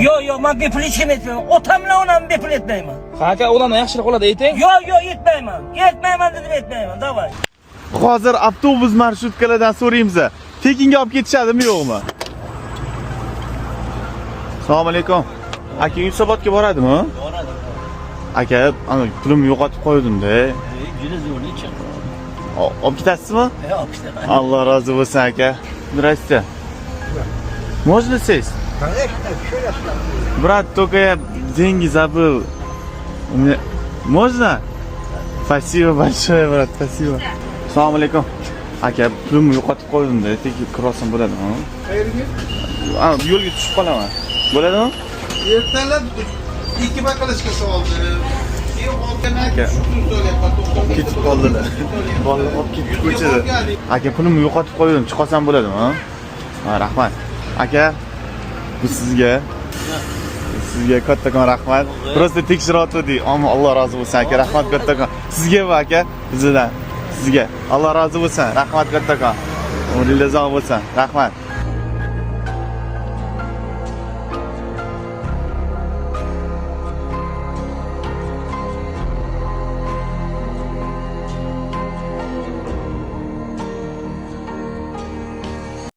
Yo'q, men bepul hech kim etmayman. Otam bilan onamni bepul etmayman. Ha aka, odamlar yaxshilik qiladi ayting. Yo'q, etmayman. Etmayman dedim, etmayman. Davay. Hozir avtobus marshrutkalardan so'raymiz. Tekinga olib ketishadimi, yo'qmi? Assalomu alaykum. Aka Yunusobodga boradimi? Boradi. Aka, ana pulimni yo'qotib qo'ydim-da. Juda zo'rlik. Olib ketasizmi? Olib ketaman. Alloh rozi bo'lsin aka. Здравствуйте. Можно сесть? Конечно, еще раз. Брат, только я деньги забыл. У меня... Можно? Спасибо большое, брат, спасибо. Assalomu alaykum. Aka, pulimni yo'qotib qo'ydim-da. Tekin kirosam bo'ladimi? Qayerga? Yo'lga tushib qolaman. Bo'ladimi? Ertalab 2 bakalashka soldi. Keyin olgan Aka. Ketib qoldilar. Bolalar olib ketib ko'chada. Aka, pulimni yo'qotib qo'ydim. Chiqsam bo'ladimi? Ha, rahmat. Aka, bu sizga. Sizga kattakon rahmat. Просто tekshiryotgandik. Ammo Alloh rozi bo'lsin aka. Rahmat kattakon. Sizga va aka, bizdan. Sizga. Alloh rozi bo'lsin. Rahmat kattakon. Umringiz uzoq bo'lsin. Rahmat.